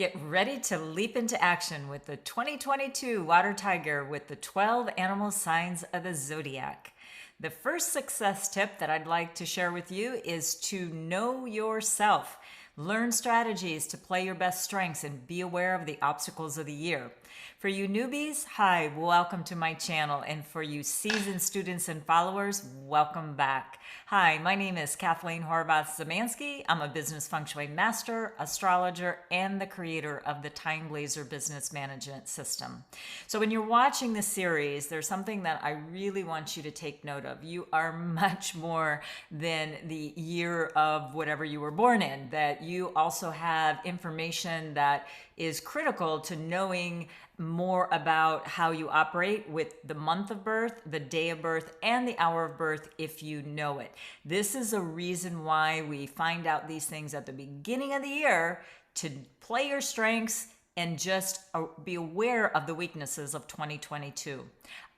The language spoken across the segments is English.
Get ready to leap into action with the 2022 Water Tiger with the 12 animal signs of the zodiac. The first success tip that I'd like to share with you is to know yourself. Learn strategies to play your best strengths and be aware of the obstacles of the year. For you newbies, hi, welcome to my channel. And for you seasoned students and followers, welcome back. Hi, my name is Kathleen Horvath-Zemansky. I'm a business feng shui master, astrologer, and the creator of the Time Blazer business management system. So when you're watching this series, there's something that I really want you to take note of. You are much more than the year of whatever you were born in, that you also have information that is critical to knowing more about how you operate with the month of birth, the day of birth, and the hour of birth if you know it. This is a reason why we find out these things at the beginning of the year, to play your strengths and just be aware of the weaknesses of 2022.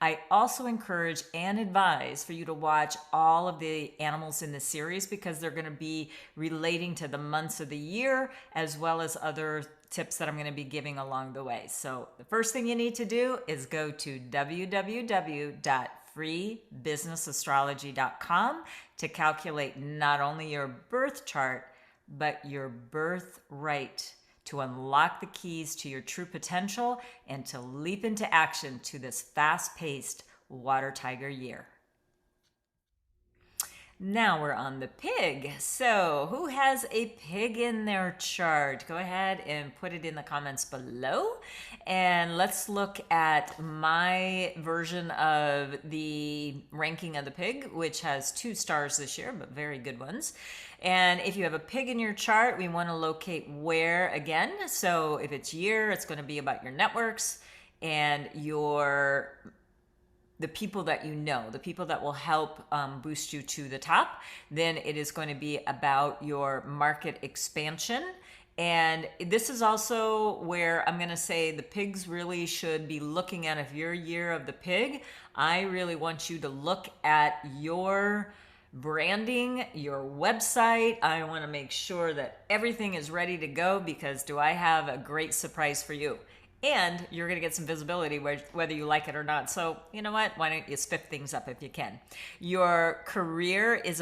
I also encourage and advise for you to watch all of the animals in the series because they're going to be relating to the months of the year as well as other tips that I'm going to be giving along the way. So the first thing you need to do is go to www.freebusinessastrology.com to calculate not only your birth chart, but your birthright, to unlock the keys to your true potential and to leap into action to this fast-paced Water Tiger year. Now we're on the pig. So who has a pig in their chart? Go ahead and put it in the comments below. And let's look at my version of the ranking of the pig, which has 2 stars this year, but very good ones. And if you have a pig in your chart, we want to locate where again. So if it's year, it's going to be about your networks and the people that you know, the people that will help boost you to the top. Then it is going to be about your market expansion. And this is also where I'm going to say the pigs really should be looking at, if your year of the pig, I really want you to look at your branding, your website. I want to make sure that everything is ready to go because do I have a great surprise for you? And you're going to get some visibility whether you like it or not. So you know what? Why don't you spiff things up if you can? Your career is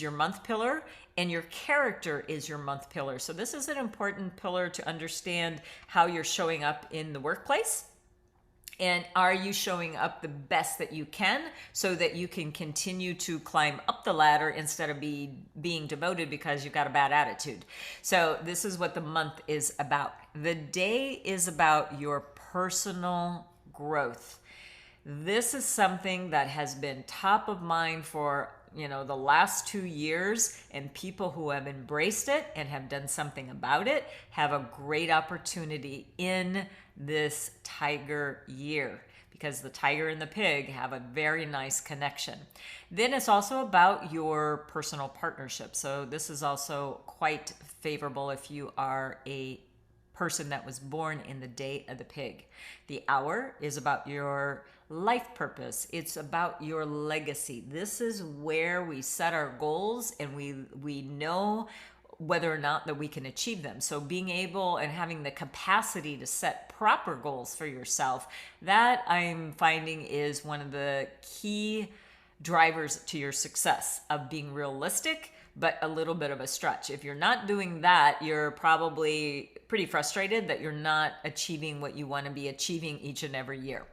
your month pillar, and your character is your month pillar. So this is an important pillar to understand how you're showing up in the workplace. And are you showing up the best that you can so that you can continue to climb up the ladder instead of being demoted because you've got a bad attitude? So this is what the month is about. The day is about your personal growth. This is something that has been top of mind for the last 2 years, and people who have embraced it and have done something about it have a great opportunity in this tiger year because the tiger and the pig have a very nice connection. Then it's also about your personal partnership. So this is also quite favorable if you are a person that was born in the day of the pig. The hour is about your life purpose. It's about your legacy. This is where we set our goals and we know whether or not that we can achieve them. So being able and having the capacity to set proper goals for yourself, that I'm finding is one of the key drivers to your success, of being realistic, but a little bit of a stretch. If you're not doing that, you're probably pretty frustrated that you're not achieving what you want to be achieving each and every year.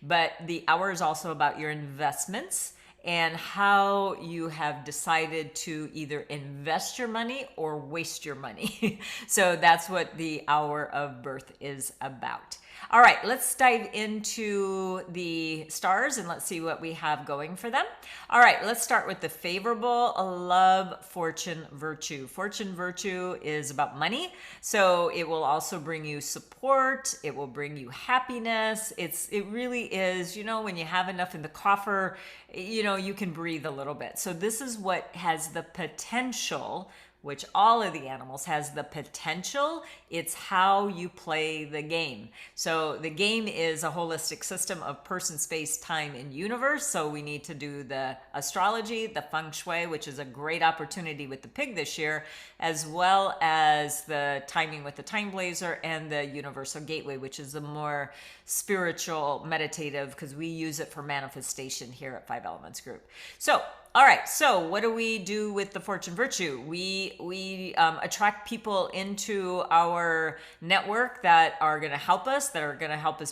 But the hour is also about your investments and how you have decided to either invest your money or waste your money. So that's what the hour of birth is about. All right, let's dive into the stars and let's see what we have going for them. All right, let's start with the favorable: love, fortune, virtue. Fortune, virtue is about money. So it will also bring you support. It will bring you happiness. It really is, when you have enough in the coffer, you can breathe a little bit. So this is what has the potential which all of the animals has the potential. It's how you play the game. So the game is a holistic system of person, space, time, and universe. So we need to do the astrology, the Feng Shui, which is a great opportunity with the pig this year, as well as the timing with the time blazer and the universal gateway, which is the more spiritual, meditative, because we use it for manifestation here at Five Elements Group. So all right, so what do we do with the fortune virtue? We attract people into our network that are going to help us,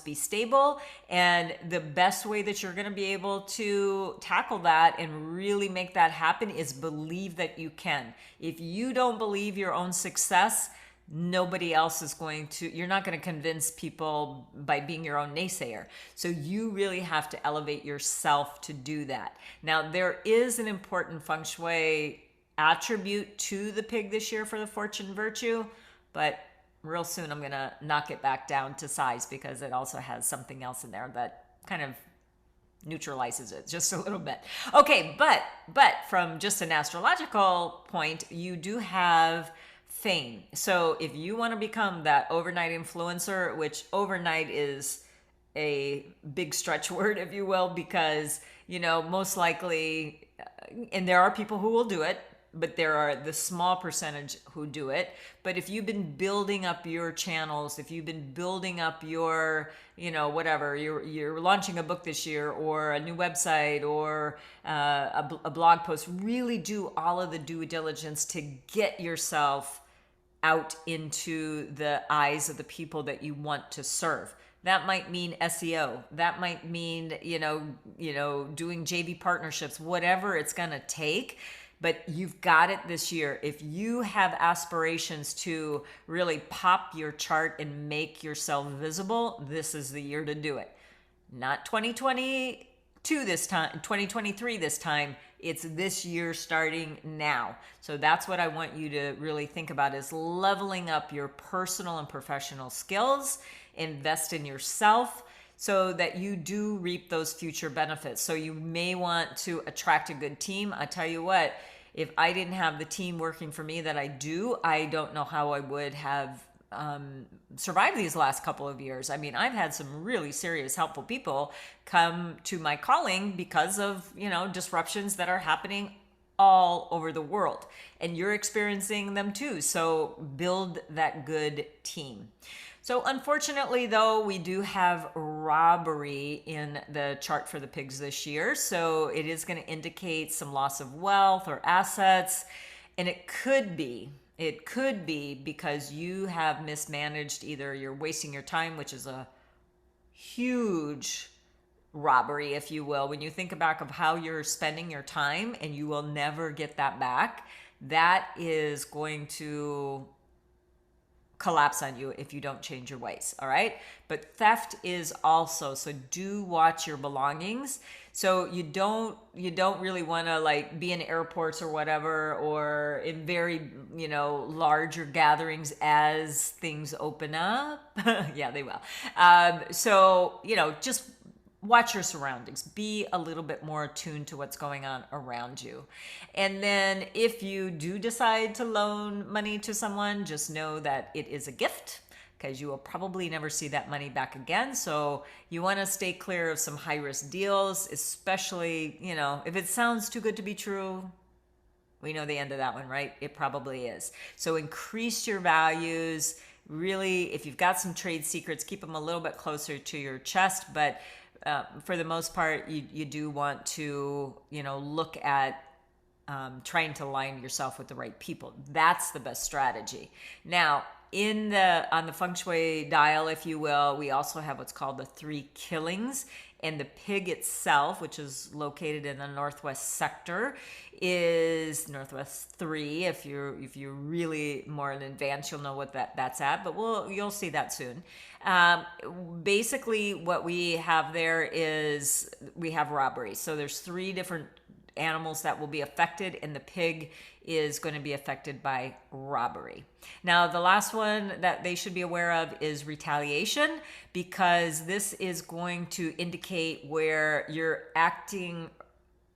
be stable. And the best way that you're going to be able to tackle that and really make that happen is believe that you can. If you don't believe your own success, nobody else is going to, you're not going to convince people by being your own naysayer. So you really have to elevate yourself to do that. Now, there is an important feng shui attribute to the pig this year for the fortune virtue, but real soon I'm going to knock it back down to size because it also has something else in there that kind of neutralizes it just a little bit. Okay, but from just an astrological point, you do have Feng. So if you want to become that overnight influencer, which overnight is a big stretch word, if you will, because, you know, most likely, and there are people who will do it, but there are the small percentage who do it. But if you've been building up your channels, if you've been building up your, you know, whatever, you're launching a book this year or a new website or a blog post, really do all of the due diligence to get yourself out into the eyes of the people that you want to serve. That might mean SEO. That might mean, you know, doing JV partnerships, whatever it's going to take. But you've got it this year. If you have aspirations to really pop your chart and make yourself visible, this is the year to do it. Not 2022 this time, 2023 this time. It's this year starting now. So that's what I want you to really think about is leveling up your personal and professional skills, invest in yourself so that you do reap those future benefits. So you may want to attract a good team. I tell you what, if I didn't have the team working for me that I do, I don't know how I would have survived these last couple of years. I mean, I've had some really serious, helpful people come to my calling because of, you know, disruptions that are happening all over the world, and you're experiencing them too. So build that good team. So unfortunately, though, we do have robbery in the chart for the pigs this year. So it is going to indicate some loss of wealth or assets, and it could be because you have mismanaged, either you're wasting your time, which is a huge robbery, if you will. When you think back of how you're spending your time and you will never get that back, that is going to collapse on you if you don't change your ways. All right. But theft is also, so do watch your belongings. So you don't really want to like be in airports or whatever, or in very, you know, larger gatherings as things open up. Yeah, they will. So, you know, just watch your surroundings. Be a little bit more attuned to what's going on around you. And then if you do decide to loan money to someone, just know that it is a gift, because you will probably never see that money back again. So you want to stay clear of some high risk deals, especially, you know, if it sounds too good to be true, we know the end of that one, right? It probably is. So increase your values. Really, if you've got some trade secrets, keep them a little bit closer to your chest. But for the most part, you do want to, you know, look at trying to align yourself with the right people. That's the best strategy. Now, on the feng shui dial, if you will, we also have what's called the 3 killings, and the pig itself, which is located in the northwest sector, is northwest 3. If you're really more in advance, you'll know what that's at, but you'll see that soon. Basically, what we have there is we have robbery. So there's 3 different animals that will be affected, and the pig is going to be affected by robbery. Now, the last one that they should be aware of is retaliation, because this is going to indicate where you're acting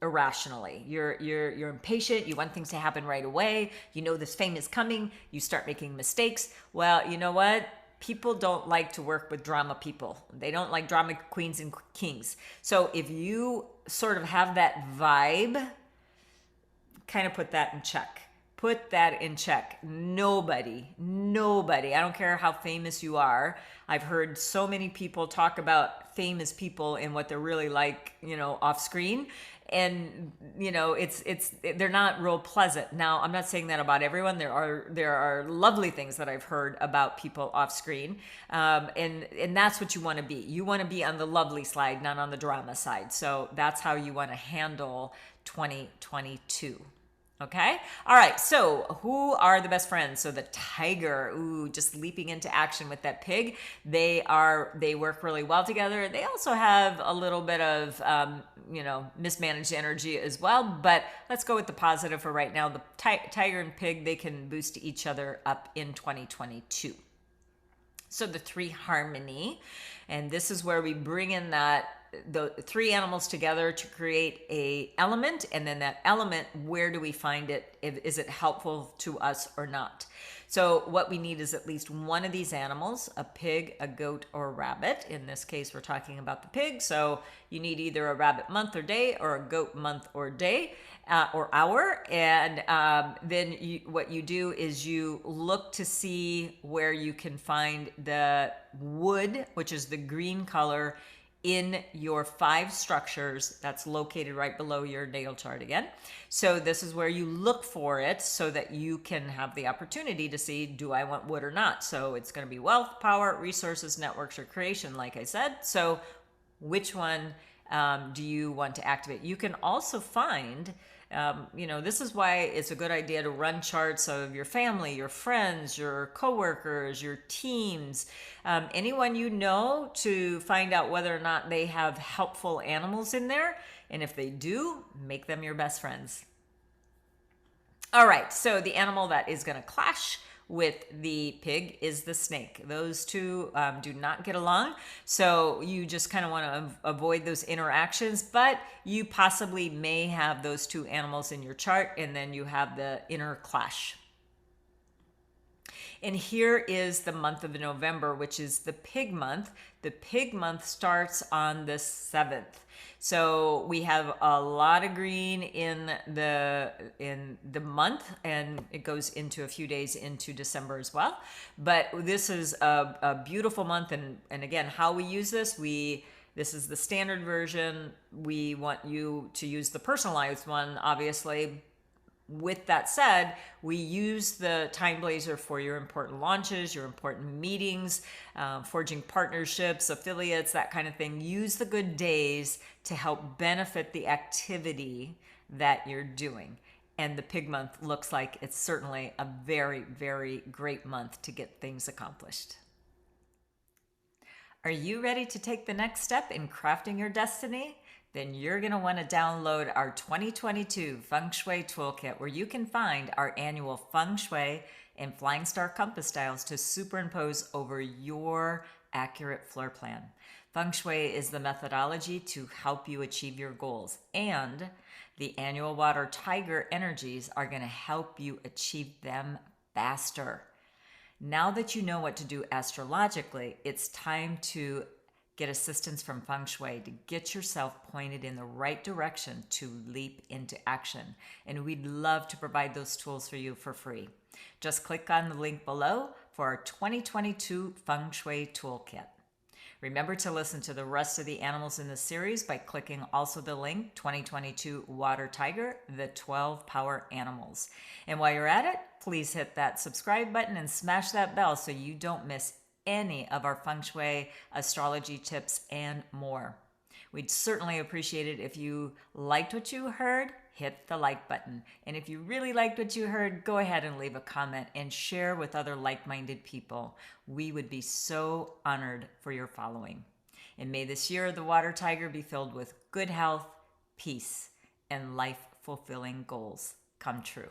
irrationally. You're impatient. You want things to happen right away. You know this fame is coming. You start making mistakes. Well, you know what? People don't like to work with drama people. They don't like drama queens and kings. So if you sort of have that vibe, kind of put that in check. Put that in check. Nobody, I don't care how famous you are. I've heard so many people talk about famous people and what they're really like, off screen. And, they're not real pleasant. Now, I'm not saying that about everyone. There are lovely things that I've heard about people off screen. And that's what you want to be. You want to be on the lovely side, not on the drama side. So that's how you want to handle 2022. Okay. All right. So who are the best friends? So the tiger, just leaping into action with that pig. They work really well together. They also have a little bit of, mismanaged energy as well, but let's go with the positive for right now. The tiger and pig, they can boost each other up in 2022. So the 3 harmony, and this is where we bring in the 3 animals together to create a element, and then that element, where do we find it? Is it helpful to us or not? So what we need is at least one of these animals, a pig, a goat, or a rabbit. In this case, we're talking about the pig. So you need either a rabbit month or day, or a goat month or day, or hour. And then what you do is you look to see where you can find the wood, which is the green color, in your 5 structures that's located right below your natal chart again. So this is where you look for it so that you can have the opportunity to see, do I want wood or not? So it's going to be wealth, power, resources, networks, or creation, like I said. So which one do you want to activate? You can also find, this is why it's a good idea to run charts of your family, your friends, your coworkers, your teams, anyone you know, to find out whether or not they have helpful animals in there. And if they do, make them your best friends. All right, so the animal that is going to clash with the pig is the snake. Those two do not get along. So you just kind of want to avoid those interactions, but you possibly may have those 2 animals in your chart, and then you have the inner clash. And here is the month of November, which is the pig month. The pig month starts on the 7th. So we have a lot of green in the month, and it goes into a few days into December as well. But this is a beautiful month, and again, how we use this, this is the standard version. We want you to use the personalized one, obviously. With that said, we use the Time Blazer for your important launches, your important meetings, forging partnerships, affiliates, that kind of thing. Use the good days to help benefit the activity that you're doing. And the pig month looks like it's certainly a very, very great month to get things accomplished. Are you ready to take the next step in crafting your destiny? Then you're going to want to download our 2022 Feng Shui Toolkit, where you can find our annual Feng Shui and Flying Star Compass styles to superimpose over your accurate floor plan. Feng Shui is the methodology to help you achieve your goals, and the annual Water Tiger energies are going to help you achieve them faster. Now that you know what to do astrologically, it's time to get assistance from Feng Shui to get yourself pointed in the right direction to leap into action. And we'd love to provide those tools for you for free. Just click on the link below for our 2022 Feng Shui Toolkit. Remember to listen to the rest of the animals in the series by clicking also the link 2022 Water Tiger, the 12 Power Animals. And while you're at it, please hit that subscribe button and smash that bell so you don't miss any of our Feng Shui astrology tips and more. We'd certainly appreciate it if you liked what you heard. Hit the like button. And if you really liked what you heard, go ahead and leave a comment and share with other like-minded people. We would be so honored for your following. And may this year of the Water Tiger be filled with good health, peace, and life-fulfilling goals come true.